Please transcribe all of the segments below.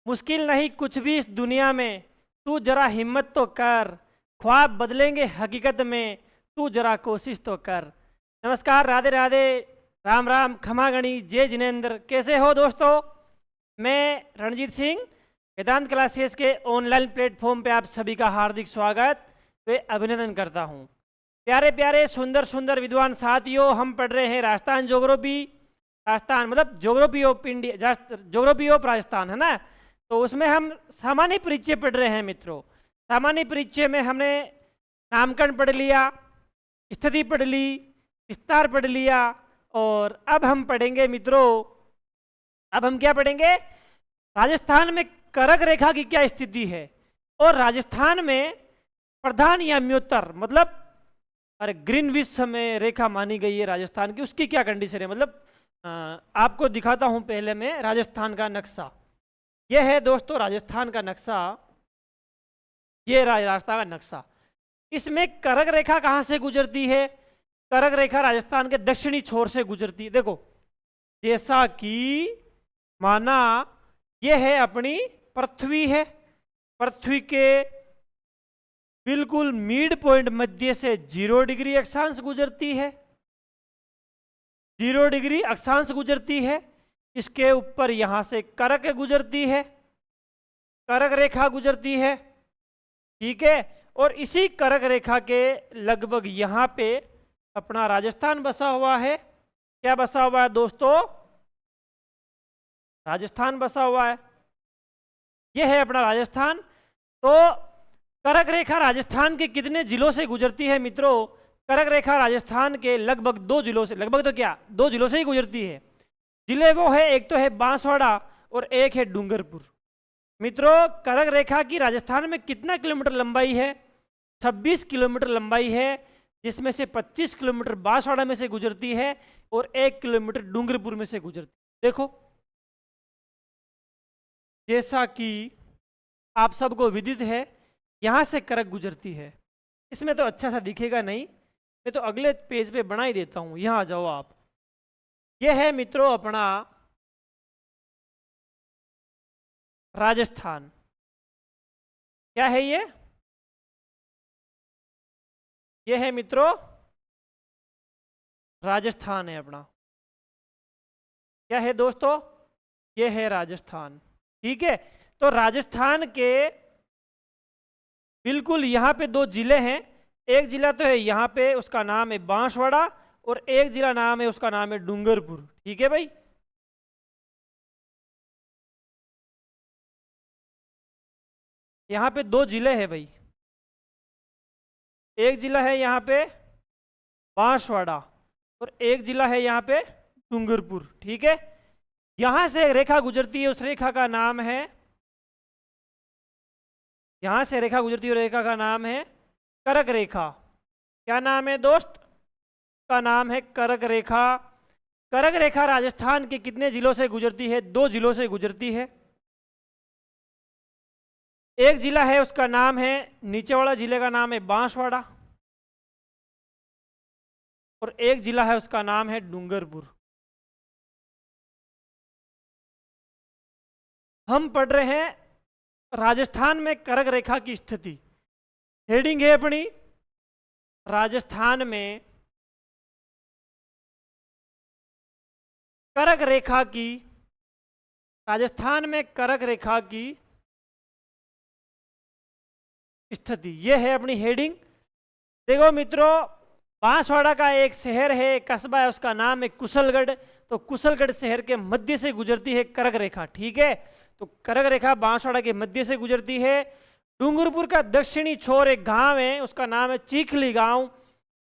मुश्किल नहीं कुछ भी इस दुनिया में, तू जरा हिम्मत तो कर, ख्वाब बदलेंगे हकीकत में, तू जरा कोशिश तो कर। नमस्कार, राधे राधे, राम राम, खमा गणी, जय जिनेंद्र। कैसे हो दोस्तों? मैं रणजीत सिंह, वेदांत क्लासेस के ऑनलाइन प्लेटफॉर्म पे आप सभी का हार्दिक स्वागत व अभिनंदन करता हूँ। प्यारे प्यारे सुंदर सुंदर विद्वान साथियों, हम पढ़ रहे हैं राजस्थान ज्योग्राफी, राजस्थान मतलब geography of India, geography of Rajasthan है ना। तो उसमें हम सामान्य परिचय पढ़ रहे हैं मित्रों। सामान्य परिचय में हमने नामकरण पढ़ लिया, स्थिति पढ़ ली, विस्तार पढ़ लिया, और अब हम पढ़ेंगे मित्रों, अब हम क्या पढ़ेंगे? राजस्थान में करक रेखा की क्या स्थिति है, और राजस्थान में प्रधान या म्योत्तर मतलब अरे ग्रीनविच में रेखा मानी गई है राजस्थान की, उसकी क्या कंडीशन है। मतलब आपको दिखाता हूं पहले मैं राजस्थान का नक्शा। यह है दोस्तों राजस्थान का नक्शा, ये राजस्थान का नक्शा। इसमें करक रेखा कहाँ से गुजरती है? करक रेखा राजस्थान के दक्षिणी छोर से गुजरती है। देखो, जैसा कि माना यह है अपनी पृथ्वी है, पृथ्वी के बिल्कुल मिड पॉइंट मध्य से 0 डिग्री अक्षांश गुजरती है, 0 डिग्री अक्षांश गुजरती है। इसके ऊपर यहां से करक गुजरती है, करक रेखा गुजरती है, ठीक है। और इसी करक रेखा के लगभग यहां पे अपना राजस्थान बसा हुआ है। क्या बसा हुआ है दोस्तों? राजस्थान बसा हुआ है। यह है अपना राजस्थान। तो करक रेखा राजस्थान के कितने जिलों से गुजरती है मित्रों? करक रेखा राजस्थान के लगभग 2 जिलों से, लगभग तो क्या 2 जिलों से ही गुजरती है। जिले वो है, एक तो है बांसवाड़ा और एक है डूंगरपुर। मित्रों, करक रेखा की राजस्थान में कितना किलोमीटर लंबाई है? 26 किलोमीटर लंबाई है, जिसमें से 25 किलोमीटर बांसवाड़ा में से गुजरती है और 1 किलोमीटर डूंगरपुर में से गुजरती है। देखो, जैसा कि आप सबको विदित है, यहां से करक गुजरती है। इसमें तो अच्छा सा दिखेगा नहीं, मैं तो अगले पेज पे बना ही देता हूं। यहां आ जाओ आप। यह है मित्रों अपना राजस्थान। क्या है ये? यह है मित्रों राजस्थान है अपना। क्या है दोस्तों? यह है राजस्थान, ठीक है। तो राजस्थान के बिल्कुल यहाँ पे 2 जिले हैं। एक जिला तो है यहाँ पे, उसका नाम है बांसवाड़ा, और एक जिला नाम है, उसका नाम है डूंगरपुर, ठीक है भाई। यहाँ पे 2 जिले हैं भाई। एक जिला है यहाँ पे बांसवाड़ा और एक जिला है यहाँ पे डूंगरपुर, ठीक है। यहां से रेखा गुजरती है, उस रेखा का नाम है, यहां से रेखा गुजरती है, रेखा का नाम है करक रेखा। क्या नाम है दोस्त? का नाम है करक रेखा। करक रेखा राजस्थान के कितने जिलों से गुजरती है? 2 जिलों से गुजरती है। एक जिला है, उसका नाम है, नीचे वाला जिले का नाम है बांसवाड़ा, और एक जिला है, उसका नाम है डूंगरपुर। हम पढ़ रहे हैं राजस्थान में करक रेखा की स्थिति। हेडिंग है अपनी राजस्थान में करक रेखा की, राजस्थान में करक रेखा की स्थिति। यह है अपनी हेडिंग। देखो मित्रों, बांसवाड़ा का एक शहर है, कस्बा है, उसका नाम है कुशलगढ़। तो कुशलगढ़ शहर के मध्य से गुजरती है करक रेखा, ठीक है। तो करक रेखा बांसवाड़ा के मध्य से गुजरती है। डूंगरपुर का दक्षिणी छोर एक गांव है, उसका नाम है चीखली गांव।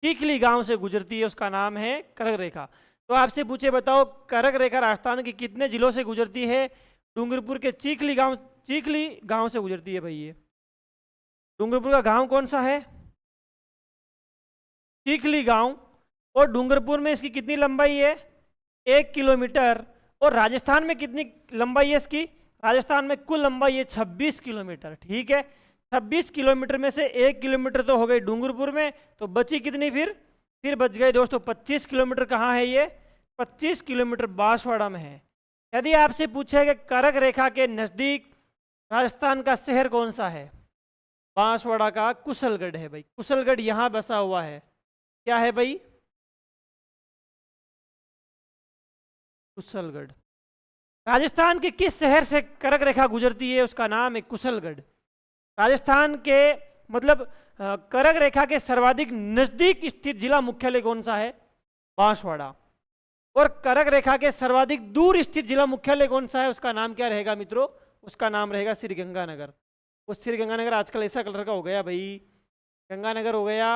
चीखली गांव से गुजरती है, उसका नाम है करक रेखा। तो आपसे पूछे बताओ, करक रेखा राजस्थान के कितने जिलों से गुजरती है? डूंगरपुर के चीखली गांव से गुजरती है भाई। ये डूंगरपुर का गांव कौन सा है? चीखली गांव। और डूंगरपुर में इसकी कितनी लंबाई है? 1 किलोमीटर। और राजस्थान में कितनी लंबाई है इसकी? राजस्थान में कुल लंबाई है 26 किलोमीटर, ठीक है। 26 किलोमीटर में से 1 किलोमीटर तो हो गई डूंगरपुर में, तो बची कितनी फिर बच गए दोस्तों 25 किलोमीटर। कहाँ है ये? 25 किलोमीटर बांसवाड़ा में है। यदि आपसे पूछे कि करक रेखा के नज़दीक राजस्थान का शहर कौन सा है? बांसवाड़ा का कुशलगढ़ है भाई। कुशलगढ़ यहाँ बसा हुआ है। क्या है भाई? कुशलगढ़। राजस्थान के किस शहर से कर्क रेखा गुजरती है? उसका नाम है कुशलगढ़। राजस्थान के मतलब कर्क रेखा के सर्वाधिक नजदीक स्थित जिला मुख्यालय कौन सा है? बांसवाड़ा। और कर्क रेखा के सर्वाधिक दूर स्थित जिला मुख्यालय कौन सा है? उसका नाम क्या रहेगा मित्रों? उसका नाम रहेगा श्रीगंगानगर। वो श्रीगंगानगर आजकल ऐसा कलर का हो गया भाई, गंगानगर हो गया,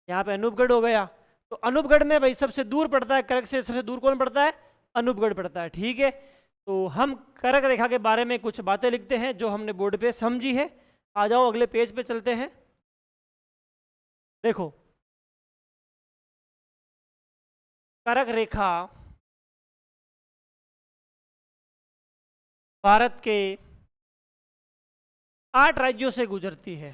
यहाँ पे अनूपगढ़ हो गया। तो अनूपगढ़ में भाई सबसे दूर पड़ता है, कर्क से सबसे दूर कौन पड़ता है? अनूपगढ़ पड़ता है। ठीक है, तो हम कर्क रेखा के बारे में कुछ बातें लिखते हैं जो हमने बोर्ड पे समझी है। आ जाओ अगले पेज पे चलते हैं। देखो, कर्क रेखा भारत के 8 राज्यों से गुजरती है।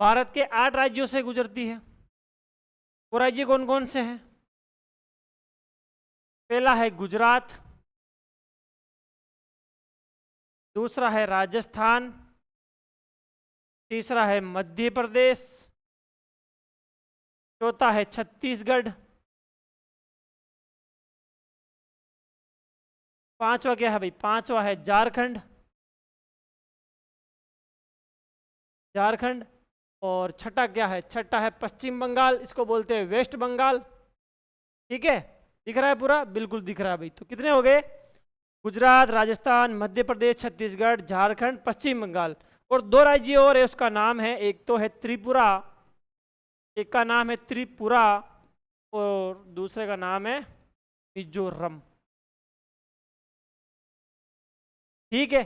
भारत के 8 राज्यों से गुजरती है। वो राज्य कौन कौन से हैं? पहला है गुजरात, दूसरा है राजस्थान, तीसरा है मध्य प्रदेश, चौथा है छत्तीसगढ़, पांचवा क्या है भाई? पांचवा है झारखंड। झारखंड। और छठा क्या है? छठा है पश्चिम बंगाल, इसको बोलते हैं वेस्ट बंगाल। ठीक है, दिख रहा है पूरा? बिल्कुल दिख रहा है भाई। तो कितने हो गए? गुजरात, राजस्थान, मध्य प्रदेश, छत्तीसगढ़, झारखंड, पश्चिम बंगाल। और 2 राज्य और है, उसका नाम है, एक तो है त्रिपुरा, एक का नाम है त्रिपुरा और दूसरे का नाम है मिजोरम। ठीक है,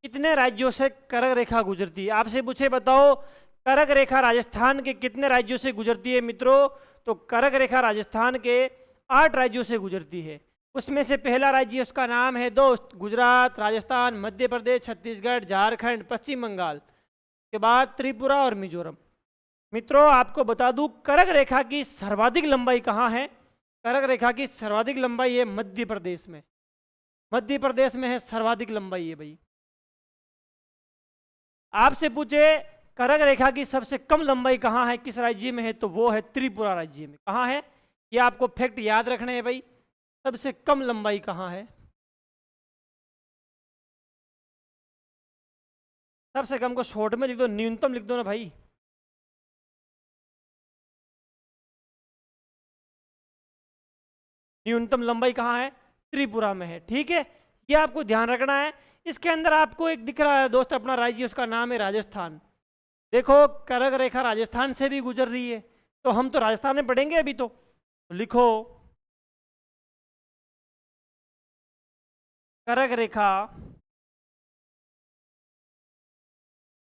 कितने राज्यों से कर्क रेखा गुजरती है? आपसे पूछे बताओ कर्क रेखा राजस्थान के कितने राज्यों से गुजरती है मित्रों? तो कर्क रेखा राजस्थान के 8 राज्यों से गुजरती है। उसमें से पहला राज्य, उसका नाम है दोस्त गुजरात, राजस्थान, मध्य प्रदेश, छत्तीसगढ़, झारखंड, पश्चिम बंगाल, के बाद त्रिपुरा और मिजोरम। मित्रों आपको बता दूं कर्क रेखा की सर्वाधिक लंबाई कहाँ है? कर्क रेखा की सर्वाधिक लंबाई है मध्य प्रदेश में। मध्य प्रदेश में है सर्वाधिक लंबाई है भाई। आपसे पूछे कर्क रेखा की सबसे कम लंबाई कहाँ है, किस राज्य में है? तो वो है त्रिपुरा राज्य में। कहाँ है? ये आपको फैक्ट याद रखने हैं भाई। सबसे कम लंबाई कहाँ है? सबसे कम को शॉर्ट में लिख दो, न्यूनतम लिख दो ना भाई। न्यूनतम लंबाई कहाँ है? त्रिपुरा में है। ठीक है, ये आपको ध्यान रखना है। इसके अंदर आपको एक दिख रहा है दोस्त अपना राज्य, उसका नाम है राजस्थान। देखो कर्क रेखा राजस्थान से भी गुजर रही है, तो हम तो राजस्थान में पढ़ेंगे अभी। तो लिखो कर्क रेखा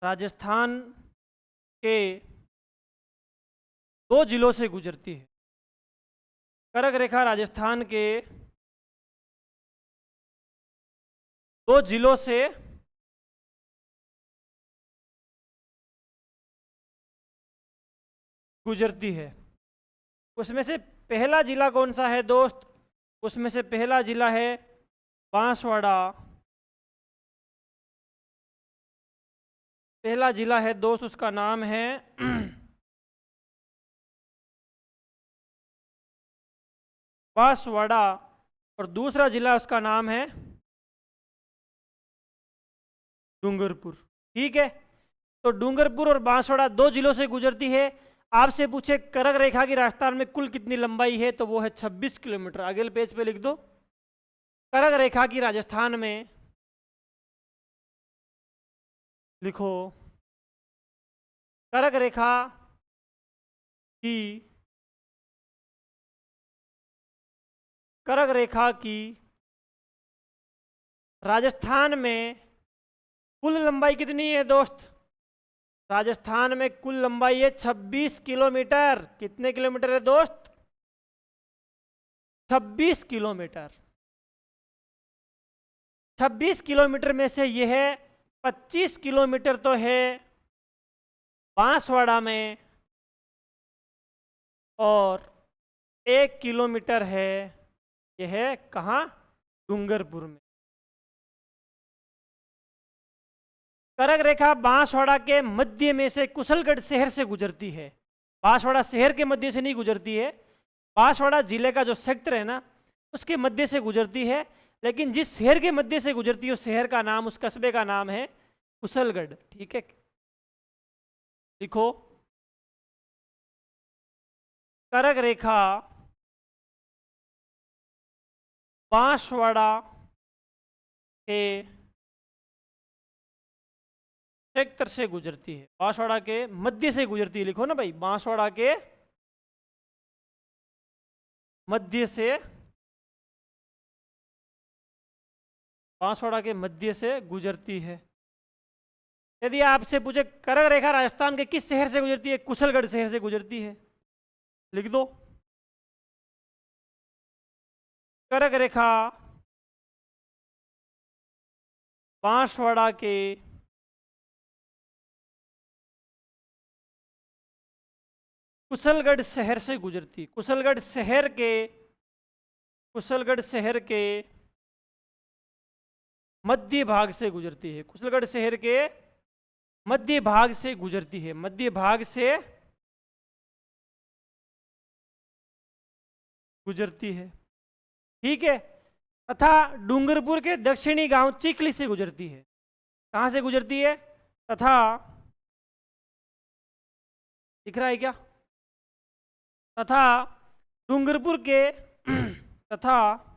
राजस्थान के 2 जिलों से गुजरती है। कर्क रेखा राजस्थान के 2 जिलों से गुजरती है। उसमें से पहला जिला कौन सा है दोस्त? उसमें से पहला जिला है बांसवाड़ा। पहला जिला है दोस्त, उसका नाम है बांसवाड़ा। और दूसरा जिला उसका नाम है डूंगरपुर। ठीक है, तो डूंगरपुर और बांसवाड़ा 2 जिलों से गुजरती है। आपसे पूछे कर्क रेखा की राजस्थान में कुल कितनी लंबाई है? तो वो है 26 किलोमीटर। आगे पेज पे लिख दो कर्क रेखा की राजस्थान में, लिखो कर्क रेखा की कर्क रेखा की राजस्थान में कुल लंबाई कितनी है दोस्त? राजस्थान में कुल लंबाई है 26 किलोमीटर। कितने किलोमीटर है दोस्त? 26 किलोमीटर। 26 किलोमीटर में से यह है 25 किलोमीटर तो है बांसवाड़ा में और 1 किलोमीटर है। यह है कहाँ? डूंगरपुर में। कर्क रेखा बांसवाड़ा के मध्य में से कुशलगढ़ शहर से गुजरती है। बांसवाड़ा शहर के मध्य से नहीं गुजरती है, बांसवाड़ा जिले का जो सेक्टर है ना उसके मध्य से गुजरती है, लेकिन जिस शहर के मध्य से गुजरती है उस शहर का नाम, उस कस्बे का नाम है कुशलगढ़। ठीक है, लिखो कर्क रेखा बांसवाड़ा के सेक्टर से गुजरती है, बांसवाड़ा के मध्य से गुजरती है। लिखो ना भाई, बांसवाड़ा के मध्य से, बांसवाड़ा के मध्य से गुजरती है। यदि आपसे पूछे कर्क रेखा राजस्थान के किस शहर से गुजरती है? कुशलगढ़ शहर से गुजरती है, लिख दो। कर्क रेखा बांसवाड़ा के कुशलगढ़ शहर से गुजरती, कुशलगढ़ शहर के मध्य भाग से गुजरती है, कुशलगढ़ शहर के मध्य भाग से गुजरती है, मध्य भाग से गुजरती है। ठीक है, तथा डूंगरपुर के दक्षिणी गांव चिखली से गुजरती है। कहां से गुजरती है? तथा, दिख रहा है क्या? तथा डूंगरपुर के तथा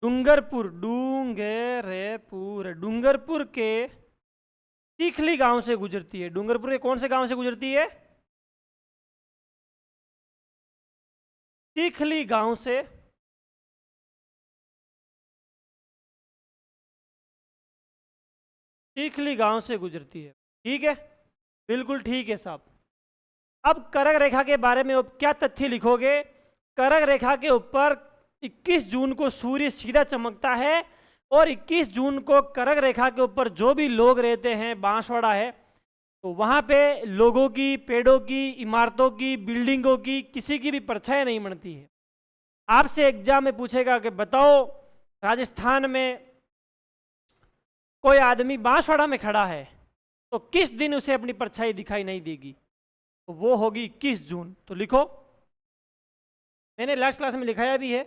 डूंगरपुर के चिखली गांव से गुजरती है। डूंगरपुर के कौन से गांव से गुजरती है? चिखली गांव से, चिखली गांव से गुजरती है। ठीक है, बिल्कुल ठीक है साहब। अब कर्क रेखा के बारे में अब क्या तथ्य लिखोगे? कर्क रेखा के ऊपर 21 जून को सूर्य सीधा चमकता है, और 21 जून को कर्क रेखा के ऊपर जो भी लोग रहते हैं, बांसवाड़ा है तो वहाँ पे लोगों की, पेड़ों की, इमारतों की, बिल्डिंगों की किसी की भी परछाई नहीं बनती है। आपसे एग्जाम में पूछेगा कि बताओ राजस्थान में कोई आदमी बांसवाड़ा में खड़ा है तो किस दिन उसे अपनी परछाई दिखाई नहीं देगी? तो वो होगी 21 जून। तो लिखो, मैंने लास्ट क्लास में लिखाया भी है।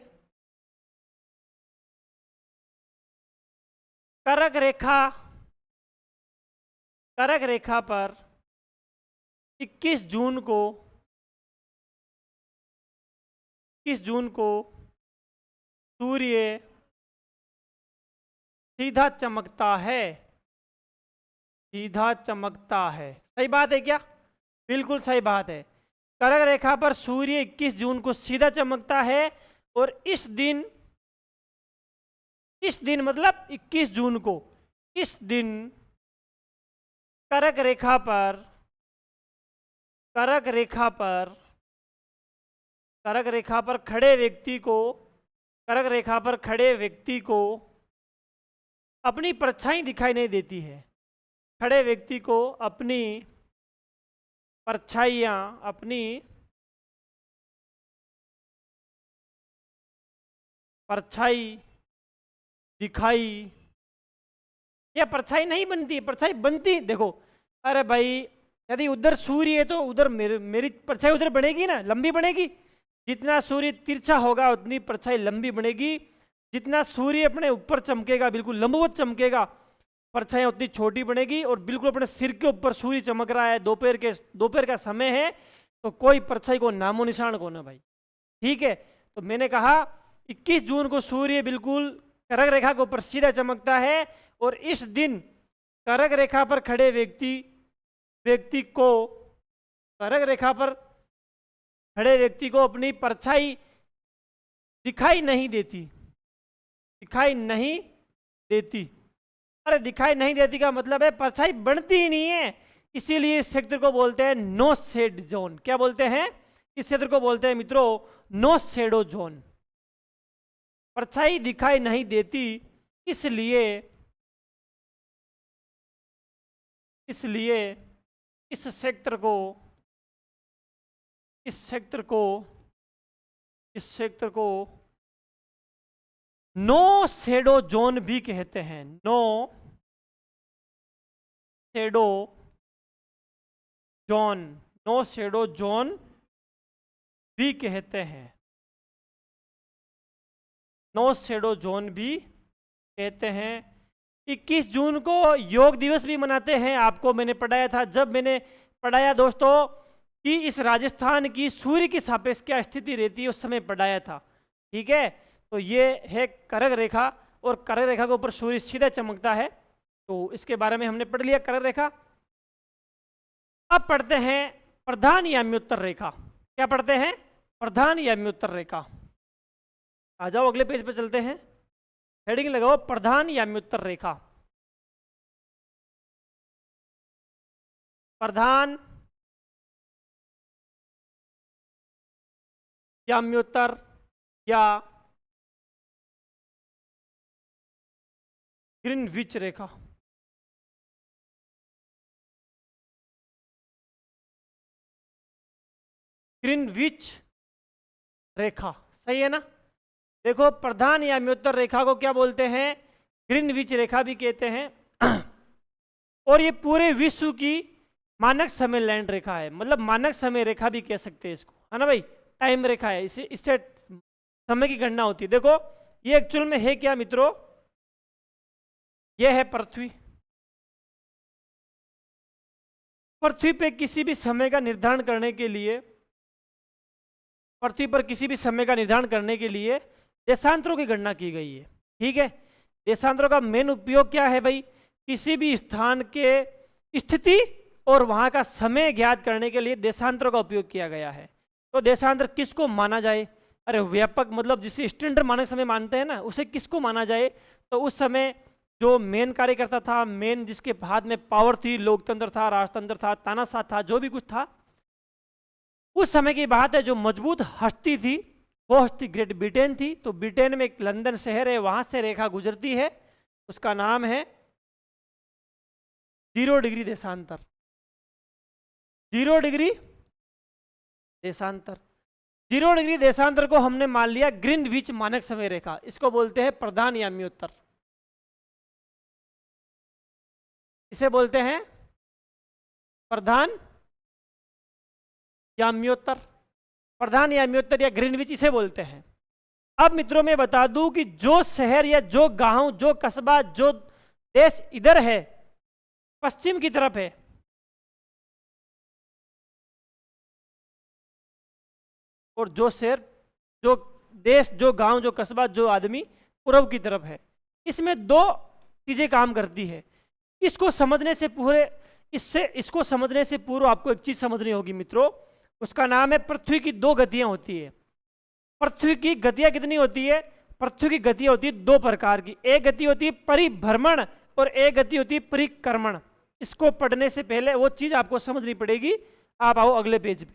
कर्क रेखा पर 21 जून को सूर्य सीधा चमकता है, सीधा चमकता है। सही बात है क्या? बिल्कुल सही बात है। कर्क रेखा पर सूर्य 21 जून को सीधा चमकता है, और इस दिन मतलब 21 जून को, इस दिन कर्क रेखा पर खड़े व्यक्ति को अपनी परछाई दिखाई नहीं देती है। खड़े व्यक्ति को अपनी परछाई दिखाई, या परछाई नहीं बनती, परछाई बनती, देखो, अरे भाई यदि उधर सूर्य है तो उधर मेरी परछाई उधर बनेगी ना, लंबी बनेगी। जितना सूर्य तिरछा होगा उतनी परछाई लंबी बनेगी, जितना सूर्य अपने ऊपर चमकेगा, बिल्कुल लंबवत चमकेगा, परछाई उतनी छोटी बनेगी। और बिल्कुल अपने सिर के ऊपर सूर्य चमक रहा है, दोपहर का समय है, तो कोई परछाई को नामो निशान को ना भाई। ठीक है, तो मैंने कहा 21 जून को सूर्य बिल्कुल कर्क रेखा के ऊपर सीधा चमकता है, और इस दिन कर्क रेखा पर खड़े व्यक्ति को अपनी परछाई दिखाई नहीं देती। अरे दिखाई नहीं देती का मतलब है परछाई बनती ही नहीं है, इसीलिए इस क्षेत्र को बोलते हैं नो शेड जोन। क्या बोलते हैं? इस क्षेत्र को बोलते हैं मित्रों नो शेडो जोन। परछाई दिखाई नहीं देती, इसलिए इस सेक्टर को इस सेक्टर को इस सेक्टर को नो शेडो जोन भी कहते हैं। No shadow zone, no shadow zone भी कहते हैं। नो शेडो जोन भी कहते हैं। 21 जून को योग दिवस भी मनाते हैं। आपको मैंने पढ़ाया था, जब मैंने पढ़ाया दोस्तों कि इस राजस्थान की सूर्य की सापेक्ष क्या स्थिति रहती है, उस समय पढ़ाया था। ठीक है, तो ये है करक रेखा, और करक रेखा के ऊपर सूर्य सीधा चमकता है, तो इसके बारे में हमने पढ़ लिया करक रेखा। अब पढ़ते हैं प्रधान याम्योत्तर रेखा। क्या पढ़ते हैं? प्रधान याम्योत्तर रेखा। आ जाओ अगले पेज पे चलते हैं। हेडिंग लगाओ प्रधान याम्योत्तर रेखा। प्रधान याम्योत्तर या ग्रीनविच रेखा। ग्रीनविच रेखा, सही है ना? देखो, प्रधान याम्योत्तर रेखा को क्या बोलते हैं? ग्रीनविच रेखा भी कहते हैं। और ये पूरे विश्व की मानक समय लैंड रेखा है, मतलब मानक समय रेखा भी कह सकते हैं इसको, है ना भाई? टाइम रेखा है, इससे समय की गणना होती है। देखो, ये एक्चुअल में है क्या मित्रों? ये है पृथ्वी। पृथ्वी पे किसी भी समय का निर्धारण करने के लिए, पृथ्वी पर किसी भी समय का निर्धारण करने के लिए देशांतरों की गणना की गई है। ठीक है, देशांतरों का मेन उपयोग क्या है भाई? किसी भी स्थान के स्थिति और वहां का समय ज्ञात करने के लिए देशांतरों का उपयोग किया गया है। तो देशांतर किसको माना जाए? अरे व्यापक, मतलब जिसे स्टैंडर्ड मानक समय मानते हैं ना, उसे किसको माना जाए? तो उस समय जो मेन कार्यकर्ता था, मेन जिसके हाथ में पावर थी, लोकतंत्र था, राजतंत्र था, तानाशाह था, जो भी कुछ था, उस समय की बात है। जो मजबूत हस्ती थी वो हस्ती ग्रेट ब्रिटेन थी। तो ब्रिटेन में एक लंदन शहर है, वहां से रेखा गुजरती है, उसका नाम है 0 डिग्री देशांतर। 0 डिग्री देशांतर। 0 डिग्री देशांतर को हमने मान लिया ग्रीनविच मानक समय रेखा। इसको बोलते हैं प्रधान याम्योत्तर। इसे बोलते हैं प्रधान याम्योत्तर। प्रधान याम्योत्तर या ग्रीनविच इसे बोलते हैं। अब मित्रों मैं बता दूं कि जो शहर या जो गांव, जो कस्बा, जो देश इधर है, पश्चिम की तरफ है, और जो शहर, जो देश, जो गांव, जो कस्बा, जो आदमी पूर्व की तरफ है, इसमें 2 चीजें काम करती है। इसको समझने से इसको समझने से पूर्व आपको एक चीज समझनी होगी मित्रों, उसका नाम है पृथ्वी की 2 गतियां होती है। पृथ्वी की गतियां कितनी होती है? पृथ्वी की गतियां होती है 2 प्रकार की। एक गति होती है परिभ्रमण और एक गति होती है परिक्रमण। इसको पढ़ने से पहले वो चीज आपको समझनी पड़ेगी। आप आओ अगले पेज पे।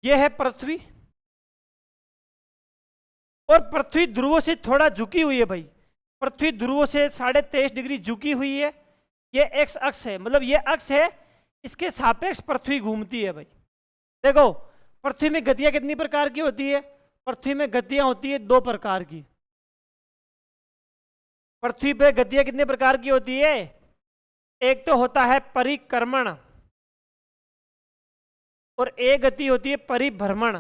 यह है पृथ्वी, और पृथ्वी ध्रुवों से थोड़ा झुकी हुई है भाई। पृथ्वी ध्रुवों से 23.5 डिग्री झुकी हुई है। ये एक्स अक्ष है, मतलब ये अक्ष है, इसके सापेक्ष पृथ्वी घूमती है भाई। देखो, पृथ्वी में गतियां कितनी प्रकार की होती है? पृथ्वी में गतियां होती है 2 प्रकार की। पृथ्वी पे गतियां कितने प्रकार की होती है? एक तो होता है परिक्रमण, और एक गति होती है परिभ्रमण।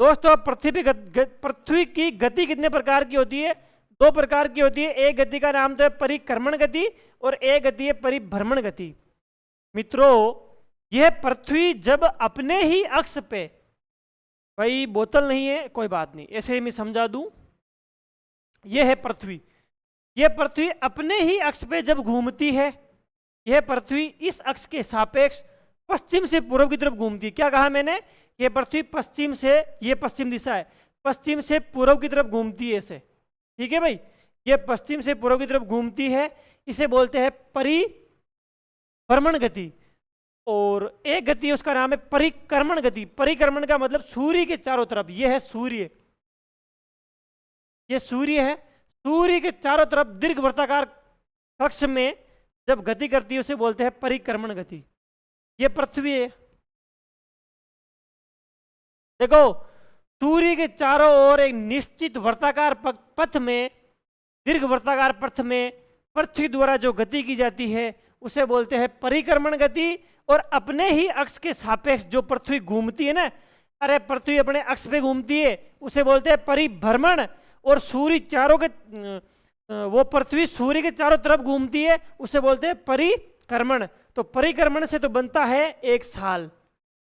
दोस्तों, पृथ्वी की गति कितने प्रकार की होती है? 2 प्रकार की होती है। एक गति का नाम तो है परिक्रमण गति, और एक गति है परिभ्रमण गति। मित्रों, यह पृथ्वी जब अपने ही अक्ष पे, भाई बोतल नहीं है, कोई बात नहीं, ऐसे ही मैं समझा दूं, यह है पृथ्वी। यह पृथ्वी अपने ही अक्ष पे जब घूमती है, यह पृथ्वी इस अक्ष के सापेक्ष पश्चिम से पूर्व की तरफ घूमती है। क्या कहा मैंने? यह पृथ्वी पश्चिम से, यह पश्चिम दिशा है, पश्चिम से पूर्व की तरफ घूमती है ऐसे। ठीक है भाई, यह पश्चिम से पूर्व की तरफ घूमती है, इसे बोलते हैं परिभ्रमण गति। और एक गति उसका नाम है परिक्रमण गति। परिक्रमण का मतलब सूर्य के चारों तरफ। यह है सूर्य, यह सूर्य है, सूर्य के चारों तरफ दीर्घ वृत्ताकार कक्ष में जब गति करती है उसे बोलते हैं परिक्रमण गति। ये पृथ्वी है, देखो सूर्य के चारों ओर एक निश्चित वर्ताकार पथ में, दीर्घ वर्ताकार पथ में पृथ्वी द्वारा जो गति की जाती है उसे बोलते हैं परिक्रमण गति। और अपने ही अक्ष के सापेक्ष जो पृथ्वी घूमती है ना, अरे पृथ्वी अपने अक्ष पे घूमती है उसे बोलते हैं परिभ्रमण। और सूर्य चारों के वो पृथ्वी सूर्य के चारों तरफ घूमती है उसे बोलते हैं परिक्रमण। तो परिक्रमण से तो बनता है एक साल।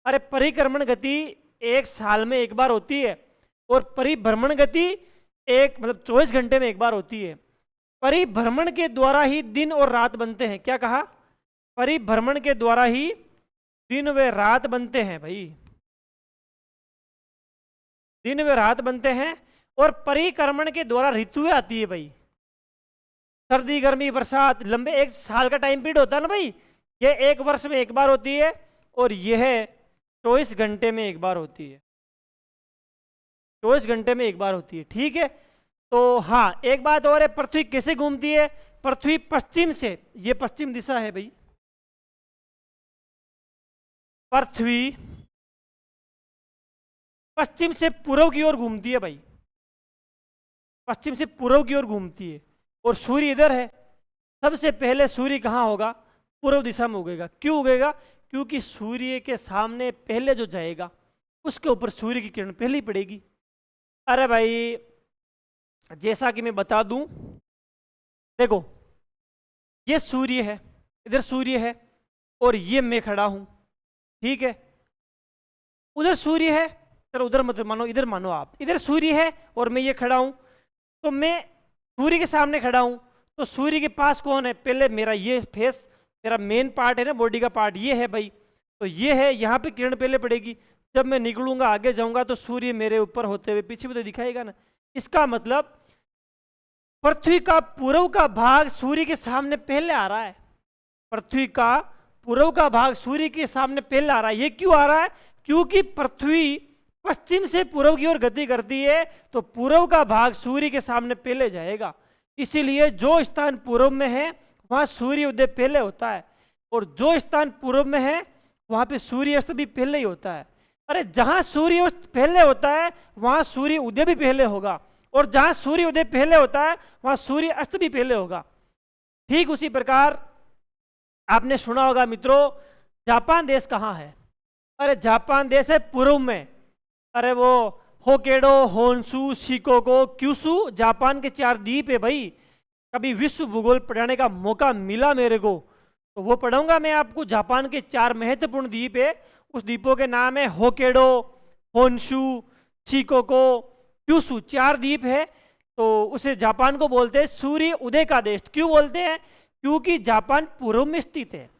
अरे परिक्रमण गति एक साल में एक बार होती है और परिभ्रमण गति एक मतलब 24 घंटे में एक बार होती है। परिभ्रमण के द्वारा ही दिन और रात बनते हैं। क्या कहा? परिभ्रमण के द्वारा ही दिन व रात बनते हैं भाई, दिन व रात बनते हैं। और परिक्रमण के द्वारा ऋतुएं आती है भाई, सर्दी गर्मी बरसात, लंबे एक साल का टाइम पीरियड होता है ना भाई, ये एक वर्ष में एक बार होती है और यह 24 घंटे में एक बार होती है, 24 घंटे में एक बार होती है। ठीक है, तो हाँ एक बात और है, पृथ्वी कैसे घूमती है? पृथ्वी पश्चिम से, ये पश्चिम दिशा है भाई, पृथ्वी पश्चिम से पूर्व की ओर घूमती है भाई, पश्चिम से पूर्व की ओर घूमती है। और सूर्य इधर है, सबसे पहले सूर्य कहाँ होगा? पूर्व दिशा में उगेगा। क्यों उगेगा? क्योंकि सूर्य के सामने पहले जो जाएगा उसके ऊपर सूर्य की किरण पहले ही पड़ेगी। अरे भाई जैसा कि मैं बता दूं, देखो ये सूर्य है, इधर सूर्य है और ये मैं खड़ा हूं, ठीक है, उधर सूर्य है, चलो उधर मत मानो, इधर मानो आप, इधर सूर्य है और मैं ये खड़ा हूं, तो मैं सूर्य के सामने खड़ा हूं, तो सूर्य के पास कौन है? पहले मेरा ये फेस, मेरा मेन पार्ट है ना, बॉडी का पार्ट ये है भाई, तो ये है, यहाँ पे किरण पहले पड़ेगी। जब मैं निकलूंगा आगे जाऊंगा तो सूर्य मेरे ऊपर होते हुए पीछे भी तो दिखाएगा ना। इसका मतलब पृथ्वी का पूर्व का भाग सूर्य के सामने पहले आ रहा है, पृथ्वी का पूर्व का भाग सूर्य के सामने पहले आ रहा है। ये क्यों आ रहा है? क्योंकि पृथ्वी पश्चिम से पूर्व की ओर गति करती है, तो पूर्व का भाग सूर्य के सामने पहले जाएगा। इसीलिए जो स्थान पूर्व में है वहां सूर्य उदय पहले होता है, और जो स्थान पूर्व में है वहां पे सूर्य अस्त भी पहले ही होता है। अरे जहां सूर्य अस्त पहले होता है वहां सूर्य उदय भी पहले होगा, और जहां सूर्य उदय पहले होता है वहां सूर्य अस्त भी पहले होगा। ठीक उसी प्रकार आपने सुना होगा मित्रों, जापान देश कहाँ है? अरे जापान देश है पूर्व में। अरे वो होकेडो, होन्शु, शिकोको, क्यूशु, जापान के 4 द्वीप है भाई। कभी विश्व भूगोल पढ़ाने का मौका मिला मेरे को तो वो पढ़ाऊंगा मैं आपको। जापान के 4 महत्वपूर्ण द्वीप है, उस द्वीपों के नाम है होकेडो, होन्शु, शिकोको, क्यूशु, 4 द्वीप है। तो उसे जापान को बोलते हैं सूर्य उदय का देश। क्यों बोलते हैं? क्योंकि जापान पूर्व में स्थित है।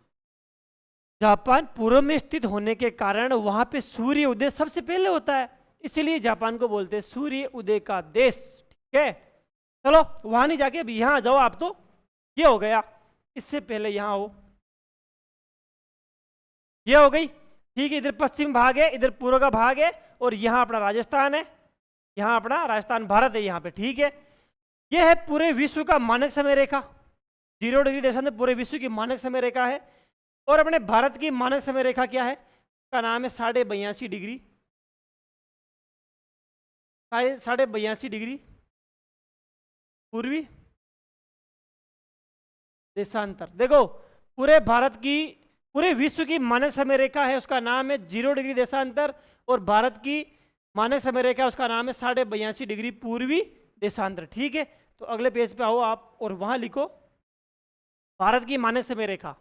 जापान पूर्व में स्थित होने के कारण वहां पे सूर्य उदय सबसे पहले होता है, इसीलिए जापान को बोलते हैं सूर्य उदय का देश। ठीक है, चलो वहां नहीं जाके अभी यहां आ जाओ आप। तो ये हो गया, इससे पहले यहां हो, ये हो गई। ठीक है, इधर पश्चिम भाग है, इधर पूर्व का भाग है, और यहाँ अपना राजस्थान है, यहाँ अपना राजस्थान भारत है यहाँ पे। ठीक है, ये है पूरे विश्व का मानक समय रेखा, 0 डिग्री देशांतर पूरे विश्व की मानक समय रेखा है। और अपने भारत की मानक समय रेखा क्या है? का नाम है 82.5 डिग्री, 82.5 डिग्री पूर्वी देशांतर। देखो पूरे भारत की, पूरे विश्व की मानक समय रेखा है, उसका नाम है 0 डिग्री देशांतर, और भारत की मानक समय रेखा उसका नाम है 82.5 डिग्री पूर्वी देशांतर। ठीक है, तो अगले पेज पे आओ आप और वहां लिखो भारत की मानक समय रेखा।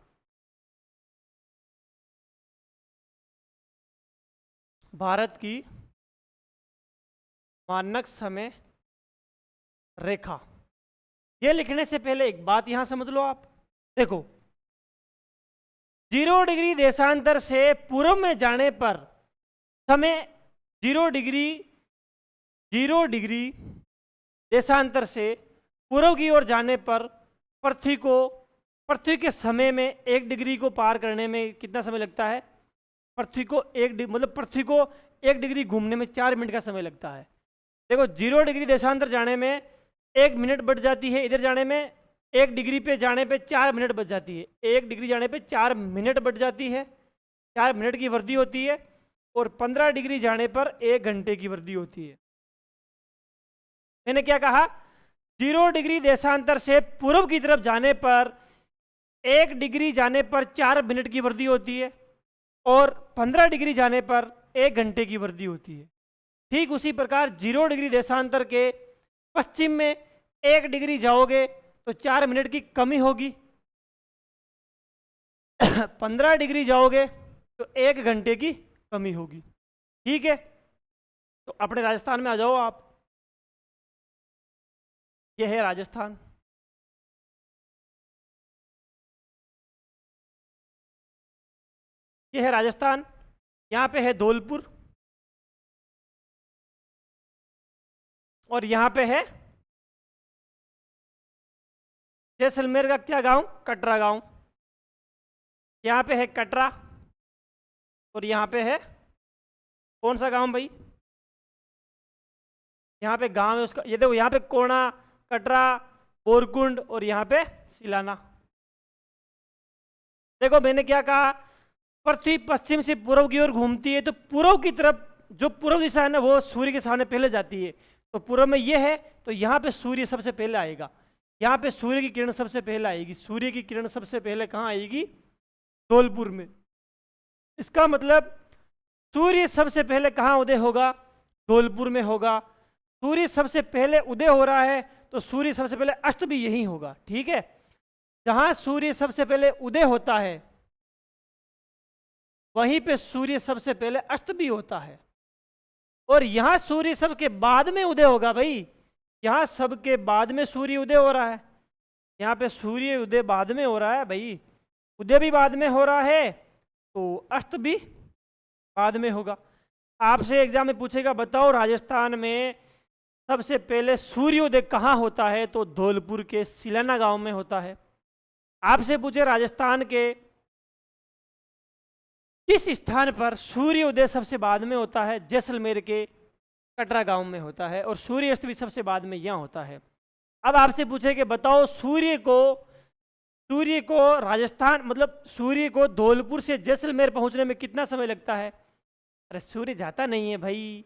भारत की मानक समय रेखा, ये लिखने से पहले एक बात यहां समझ लो आप। देखो 0 डिग्री देशांतर से पूर्व में जाने पर समय 0 डिग्री देशांतर से पूर्व की ओर जाने पर पृथ्वी के समय में 1 डिग्री को पार करने में कितना समय लगता है? पृथ्वी को 1 डिग्री घूमने में 4 मिनट का समय लगता है। देखो 0 डिग्री देशांतर जाने में 1 मिनट बच जाती है इधर जाने में, 1 डिग्री पे जाने पे 4 मिनट बच जाती है, 1 डिग्री जाने पे 4 मिनट बच जाती है, 4 मिनट की वृद्धि होती है। और 15 डिग्री जाने पर 1 घंटे की वृद्धि होती है। मैंने क्या कहा? 0 डिग्री देशांतर से पूर्व की तरफ जाने पर 1 डिग्री जाने पर 4 मिनट की वृद्धि होती है और 15 डिग्री जाने पर 1 घंटे की वृद्धि होती है। ठीक उसी प्रकार 0 डिग्री देशांतर के पश्चिम में 1 डिग्री जाओगे तो 4 मिनट की कमी होगी। 15 डिग्री जाओगे तो 1 घंटे की कमी होगी। ठीक है, तो अपने राजस्थान में आ जाओ आप। ये है राजस्थान। ये है राजस्थान। यहाँ पे है धौलपुर और यहाँ पे है जैसलमेर का क्या गांव? कटरा गांव। यहाँ पे है कटरा और यहाँ पे है कौन सा गांव भाई? यहाँ पे गांव है उसका, ये देखो यहाँ पे कोणा, कटरा, बोरकुंड और यहाँ पे सिलाना। देखो मैंने क्या कहा, पृथ्वी पश्चिम से पूर्व की ओर घूमती है तो पूर्व की तरफ जो पूर्व दिशा है ना वो सूर्य के सामने पहले जाती है। तो पूर्व में ये है तो यहाँ पे सूर्य सबसे पहले आएगा, यहाँ पे सूर्य की किरण सबसे पहले आएगी। सूर्य की किरण सबसे पहले कहाँ आएगी? धौलपुर में। इसका मतलब सूर्य सबसे पहले कहाँ उदय होगा? धौलपुर में होगा। सूर्य सबसे पहले उदय हो रहा है तो सूर्य सबसे पहले अस्त भी यही होगा। ठीक है, जहां सूर्य सबसे पहले उदय होता है वहीं पे सूर्य सबसे पहले अस्त भी होता है। और यहां सूर्य सबके बाद में उदय होगा भाई, यहां सबके बाद में सूर्य उदय हो रहा है। यहाँ पे सूर्य उदय बाद में हो रहा है भाई, उदय भी बाद में हो रहा है तो अस्त भी बाद में होगा। आपसे एग्जाम में पूछेगा बताओ राजस्थान में सबसे पहले सूर्योदय कहाँ होता है? तो धौलपुर के सिलाना गांव में होता है। आपसे पूछे राजस्थान के किस स्थान पर सूर्योदय सबसे बाद में होता है? जैसलमेर के कटरा गांव में होता है और सूर्यास्त भी सबसे बाद में यहाँ होता है। अब आपसे पूछे कि बताओ सूर्य को राजस्थान मतलब सूर्य को धौलपुर से जैसलमेर पहुंचने में कितना समय लगता है? अरे सूर्य जाता नहीं है भाई,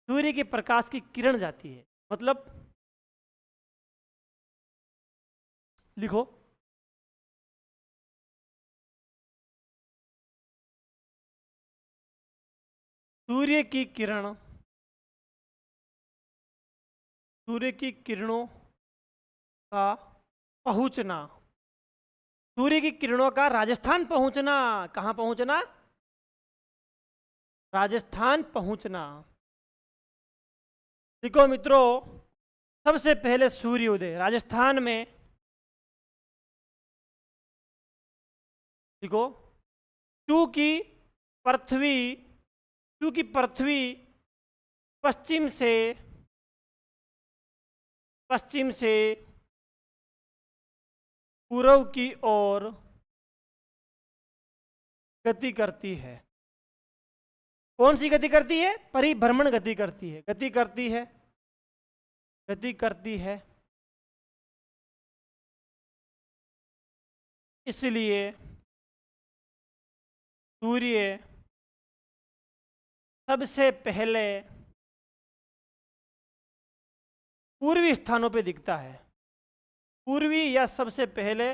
सूर्य के प्रकाश की किरण जाती है। मतलब लिखो, सूर्य की किरण, सूर्य की किरणों का पहुंचना, सूर्य की किरणों का राजस्थान पहुंचना। कहां पहुंचना? राजस्थान पहुंचना। देखो मित्रों, सबसे पहले सूर्योदय राजस्थान में, देखो क्योंकि पृथ्वी पश्चिम से पूर्व की ओर गति करती है। कौन सी गति करती है? परिभ्रमण गति करती है, गति करती है। इसलिए सूर्य सबसे पहले पूर्वी स्थानों पे दिखता है। पूर्वी या सबसे पहले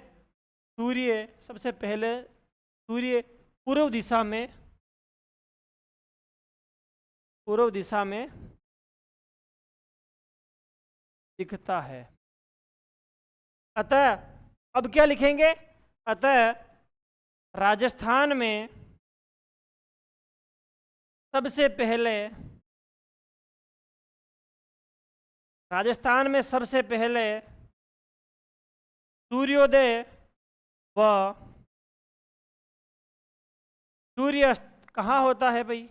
सूर्य पूर्व दिशा में दिखता है। अतः अब क्या लिखेंगे? अतः राजस्थान में सबसे पहले सूर्योदय व सूर्यास्त कहाँ होता है भाई?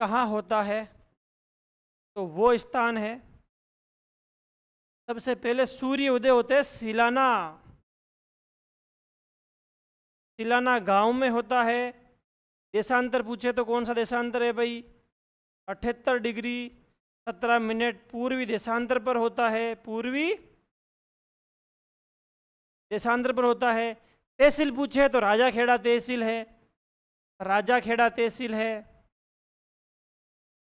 कहाँ होता है? तो वो स्थान है, सबसे पहले सूर्य उदय होते हैं सिलाना गांव में होता है। देशांतर पूछे तो कौन सा देशांतर है भाई? 78 डिग्री 17 मिनट पूर्वी देशांतर पर होता है, पूर्वी देशांतर पर होता है। तहसील पूछे तो राजाखेड़ा तहसील है, राजाखेड़ा तहसील है,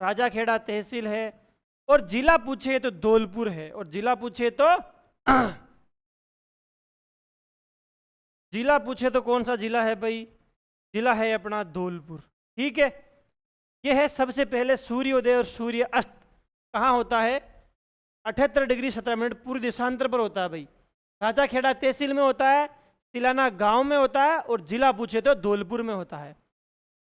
राजाखेड़ा तहसील है। और जिला पूछे तो धौलपुर है, और जिला पूछे तो जिला पूछे तो कौन सा जिला है भाई? जिला है अपना धौलपुर। ठीक है, यह है सबसे पहले सूर्योदय और सूर्य अस्त कहाँ होता है? 78 डिग्री 17 मिनट पूर्व देशांतर पर होता है भाई। राजाखेड़ा तहसील में होता है, तिलाना गांव में होता है, और जिला पूछे तो धौलपुर में होता है।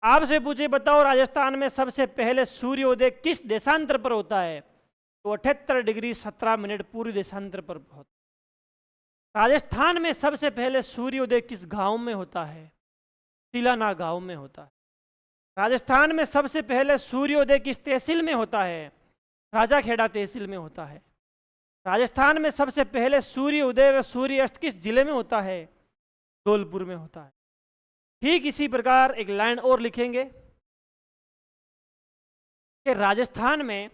आपसे पूछे बताओ राजस्थान में सबसे पहले सूर्योदय किस देशांतर पर होता है? तो 78 डिग्री 17 मिनट पूर्व देशांतर पर होता है। राजस्थान में सबसे पहले सूर्योदय किस गांव में होता है? तिलाना गांव में होता है। राजस्थान में सबसे पहले सूर्योदय किस तहसील में होता है? राजाखेड़ा तहसील में होता है। राजस्थान में सबसे पहले सूर्योदय व सूर्यास्त किस जिले में होता है? धौलपुर में होता है। ठीक इसी प्रकार एक लाइन और लिखेंगे कि राजस्थान में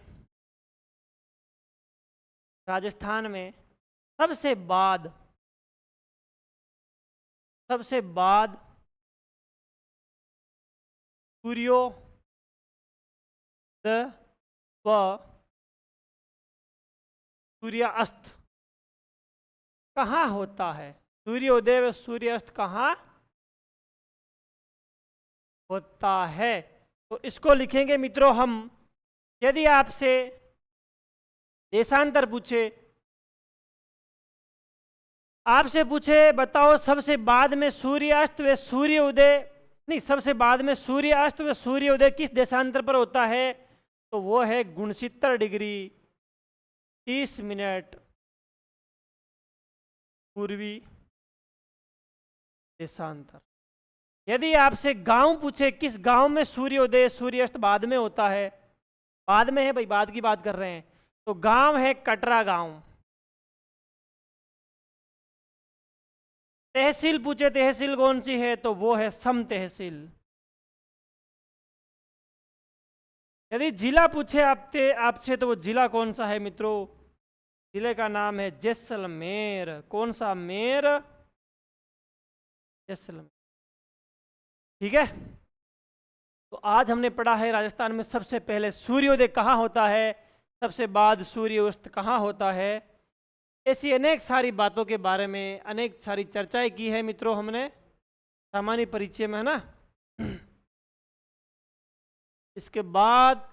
सबसे बाद सूर्योदय व सूर्यास्त कहाँ होता है? सूर्योदय व सूर्यास्त कहाँ होता है? तो इसको लिखेंगे मित्रों हम। यदि आपसे देशांतर पूछे, आपसे पूछे बताओ सबसे बाद में सूर्यास्त व सूर्योदय, नहीं, सबसे बाद में सूर्यास्त व सूर्योदय किस देशांतर पर होता है? तो वो है 69 डिग्री 30 मिनट पूर्वी देशांतर। यदि आपसे गांव पूछे किस गांव में सूर्योदय सूर्यास्त बाद में होता है? बाद में है भाई, बाद की बात कर रहे हैं, तो गांव है कटरा गांव। तहसील पूछे तहसील कौन सी है? तो वो है सम तहसील। यदि जिला पूछे आपसे तो वो जिला कौन सा है मित्रों? जिले का नाम है जैसलमेर। कौन सा मेर? जैसलमेर। ठीक है, तो आज हमने पढ़ा है राजस्थान में सबसे पहले सूर्योदय कहाँ होता है, सबसे बाद सूर्यास्त कहाँ होता है। ऐसी अनेक सारी बातों के बारे में अनेक सारी चर्चाएं की है मित्रों हमने सामान्य परिचय में, है ना। इसके बाद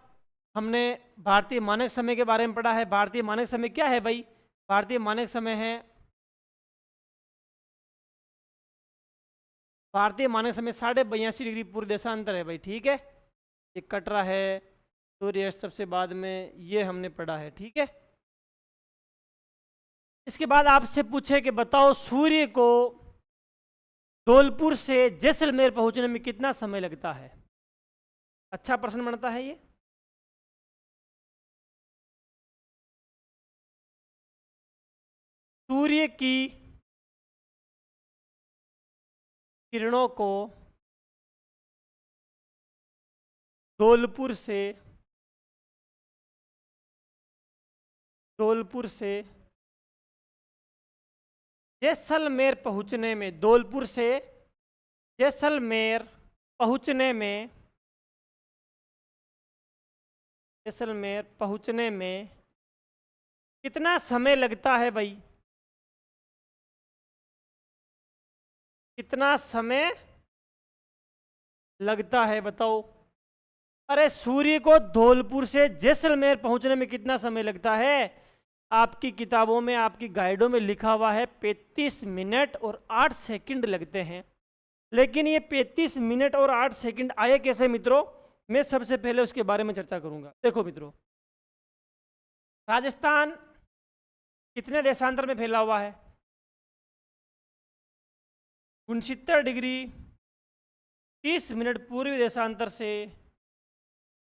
हमने भारतीय मानक समय के बारे में पढ़ा है। भारतीय मानक समय क्या है भाई? भारतीय मानक समय है, भारतीय मानक समय 82.5 डिग्री पूर्व देशांतर है भाई। ठीक है, ये कटरा है, सूर्यास्त सबसे बाद में, ये हमने पढ़ा है। ठीक है, इसके बाद आपसे पूछे कि बताओ सूर्य को धौलपुर से जैसलमेर पहुंचने में कितना समय लगता है? अच्छा प्रश्न बनता है ये। सूर्य की किरणों को धौलपुर से जैसलमेर पहुंचने में, धौलपुर से जैसलमेर पहुंचने में कितना समय लगता है भाई? कितना समय लगता है बताओ? अरे सूर्य को धौलपुर से जैसलमेर पहुंचने में कितना समय लगता है? आपकी किताबों में, आपकी गाइडों में लिखा हुआ है 35 मिनट और 8 सेकंड लगते हैं। लेकिन ये 35 मिनट और 8 सेकंड आए कैसे मित्रों? मैं सबसे पहले उसके बारे में चर्चा करूंगा। देखो मित्रों, राजस्थान कितने देशांतर में फैला हुआ है? 69 डिग्री 30 मिनट पूर्वी देशांतर से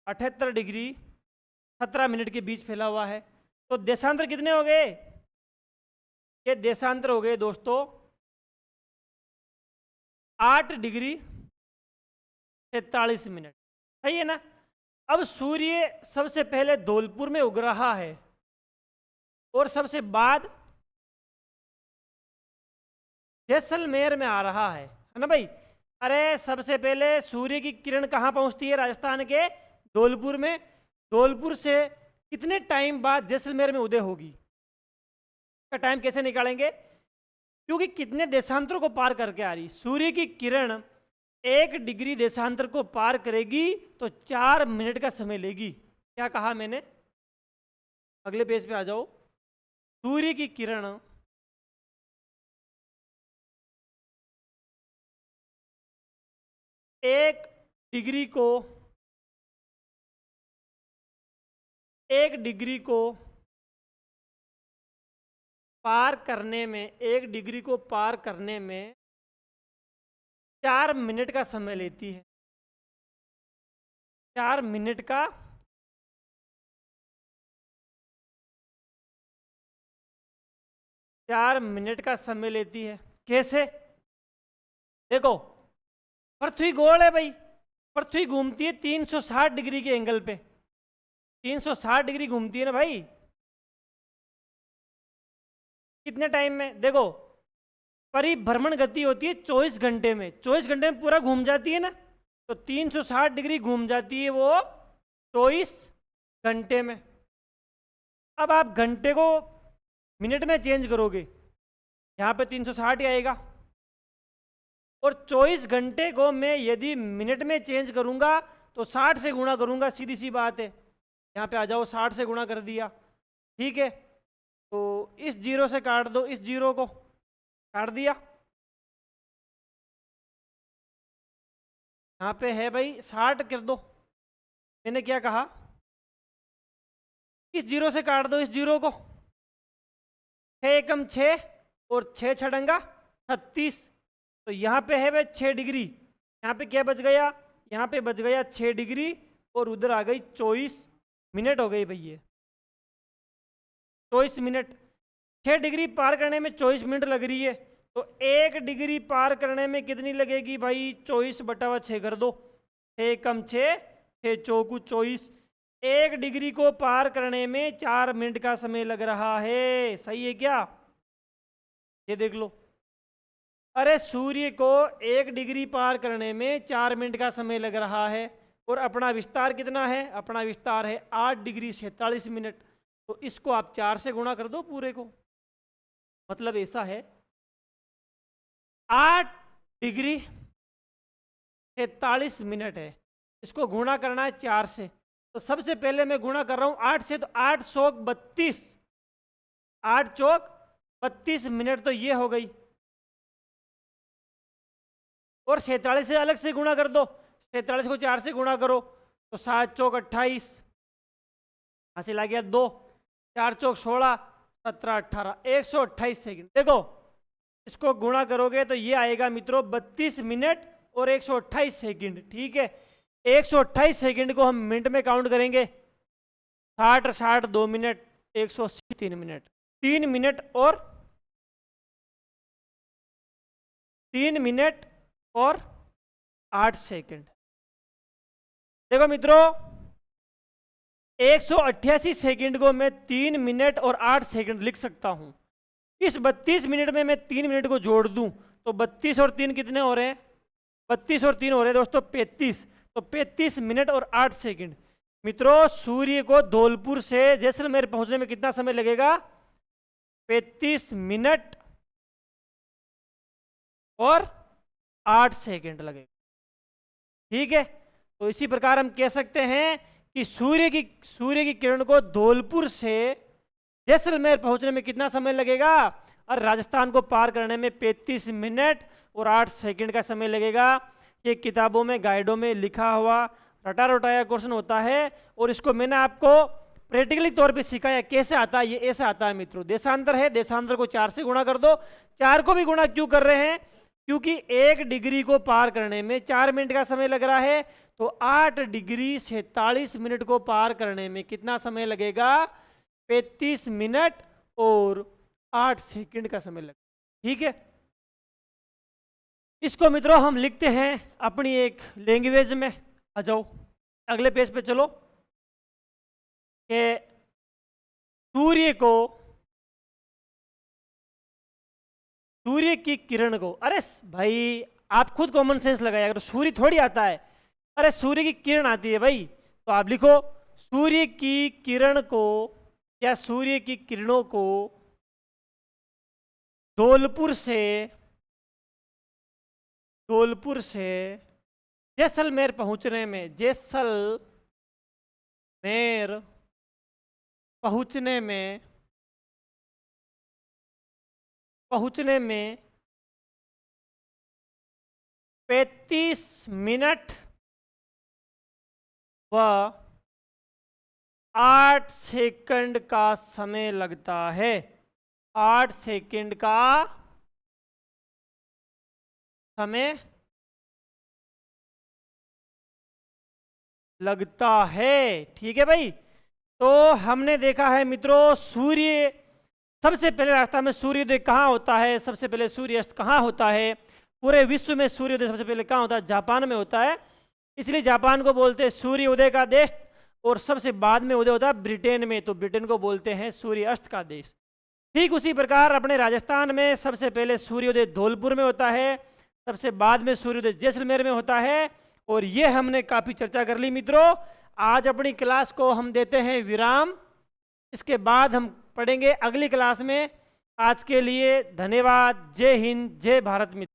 78 डिग्री 17 मिनट के बीच फैला हुआ है। तो देशांतर कितने हो गए? ये देशांतर हो गए दोस्तों 8 डिग्री 43 मिनट। सही है ना? अब सूर्य सबसे पहले धौलपुर में उग रहा है और सबसे बाद जैसलमेर में आ रहा है ना भाई। अरे सबसे पहले सूर्य की किरण कहाँ पहुंचती है? राजस्थान के धौलपुर में। धौलपुर से कितने टाइम बाद जैसलमेर में उदय होगी? का टाइम कैसे निकालेंगे? क्योंकि कितने देशांतरों को पार करके आ रही। सूर्य की किरण 1 डिग्री देशांतर को पार करेगी तो 4 मिनट का समय लेगी। क्या कहा मैंने? अगले पेज पे आ जाओ। सूर्य की किरण 1 डिग्री को 1 डिग्री को पार करने में 1 डिग्री को पार करने में 4 मिनट का समय लेती है। 4 मिनट का 4 मिनट का समय लेती है। कैसे? देखो, पृथ्वी गोल है भाई। पृथ्वी घूमती है 360 डिग्री के एंगल पे। 360 डिग्री घूमती है ना भाई। कितने टाइम में? देखो, परिभ्रमण गति होती है 24 घंटे में। 24 घंटे में पूरा घूम जाती है ना, तो 360 डिग्री घूम जाती है वो 24 घंटे में। अब आप घंटे को मिनट में चेंज करोगे, यहाँ पे 360 ही आएगा। और 24 घंटे को मैं यदि मिनट में चेंज करूंगा तो 60 से गुणा करूंगा, सीधी सी बात है। यहाँ पे आ जाओ, 60 से गुणा कर दिया, ठीक है। तो इस जीरो से काट दो, इस जीरो को काट दिया। यहाँ पे है भाई 60 कर दो। मैंने क्या कहा? इस जीरो से काट दो इस जीरो को। 6 एकम 6 और 6 छड़ंगा 36। तो यहाँ पे है भाई 6 डिग्री। यहाँ पे क्या बच गया? यहाँ पे बच गया 6 डिग्री और उधर आ गई 24 मिनट हो गई भाई। ये 24 मिनट। 6 डिग्री पार करने में 24 मिनट लग रही है, तो 1 डिग्री पार करने में कितनी लगेगी भाई? 24/6 कर दो। 6 कम 6, 6 चौकू 24। 1 डिग्री को पार करने में 4 मिनट का समय लग रहा है। सही है क्या? ये देख लो। अरे सूर्य को 1 डिग्री पार करने में 4 मिनट का समय लग रहा है और अपना विस्तार कितना है? अपना विस्तार है 8 डिग्री 47 मिनट। तो इसको आप 4 से गुणा कर दो पूरे को। मतलब ऐसा है 8 डिग्री 46 मिनट है। इसको गुणा करना है 4 से। तो सबसे पहले मैं गुणा कर रहा हूं 8 से, तो 8 चौक 32, 8 चौक 32 मिनट तो ये हो गई। और 47 से अलग से गुणा कर दो। 47 को 4 से गुणा करो तो 7 चौक 28, हासिल आ गया 2। 4 चौक 16, 17 18, 128 सेकंड। देखो, इसको गुणा करोगे तो ये आएगा मित्रों 32 मिनट और 128 सेकंड। ठीक है, 128 सेकंड को हम मिनट में काउंट करेंगे। 60 60 2 मिनट, 180 3 मिनट। 3 मिनट और 3 मिनट और 8 सेकंड। देखो मित्रों, 188 सेकंड को मैं 3 मिनट और 8 सेकंड लिख सकता हूं। इस 32 मिनट में मैं 3 मिनट को जोड़ दूं तो 32 और 3 कितने हो रहे हैं? 32 और 3 हो रहे हैं दोस्तों 35। तो 35 मिनट और 8 सेकंड। मित्रों, सूर्य को धौलपुर से जैसलमेर पहुंचने में कितना समय लगेगा? 35 मिनट और 8 सेकंड लगेगा। ठीक है, तो इसी प्रकार हम कह सकते हैं कि सूर्य की किरण को धौलपुर से जैसलमेर पहुंचने में कितना समय लगेगा? और राजस्थान को पार करने में 35 मिनट और 8 सेकंड का समय लगेगा। ये किताबों में, गाइडों में लिखा हुआ रटा रटाया क्वेश्चन होता है और इसको मैंने आपको प्रैक्टिकली तौर पे सिखाया। कैसे आता है? ये ऐसा आता है मित्रों। देशांतर है, देशांतर को 4 से गुणा कर दो। 4 को भी गुणा क्यों कर रहे हैं? क्योंकि 1 डिग्री को पार करने में 4 मिनट का समय लग रहा है, तो 8 डिग्री 47 मिनट को पार करने में कितना समय लगेगा? 35 मिनट और 8 सेकंड का समय लगेगा। ठीक है, इसको मित्रों हम लिखते हैं अपनी एक लैंग्वेज में। आ जाओ, अगले पेज पे चलो कि सूर्य की किरण को, अरे भाई आप खुद कॉमन सेंस लगाइए, अगर सूर्य थोड़ी आता है, अरे सूर्य की किरण आती है भाई। तो आप लिखो सूर्य की किरण को या सूर्य की किरणों को धौलपुर से जैसलमेर पहुंचने में, जैसलमेर पहुंचने में 35 मिनट व 8 सेकंड का समय लगता है। 8 सेकंड का समय लगता है। ठीक है भाई। तो हमने देखा है मित्रों, सूर्य सबसे पहले रास्ता में सूर्योदय कहाँ होता है, सबसे पहले सूर्यास्त कहाँ होता है, पूरे विश्व में सूर्योदय सबसे पहले कहाँ होता है, जापान में होता है। इसलिए जापान को बोलते हैं सूर्योदय का देश, और सबसे बाद में उदय होता है ब्रिटेन में, तो ब्रिटेन को बोलते हैं सूर्यास्त का देश। ठीक उसी प्रकार अपने राजस्थान में सबसे पहले सूर्योदय धौलपुर में होता है, सबसे बाद में सूर्योदय जैसलमेर में होता है। और ये हमने काफ़ी चर्चा कर ली मित्रों। आज अपनी क्लास को हम देते हैं विराम, इसके बाद हम पढ़ेंगे अगली क्लास में। आज के लिए धन्यवाद। जय हिंद, जय भारत मित्र।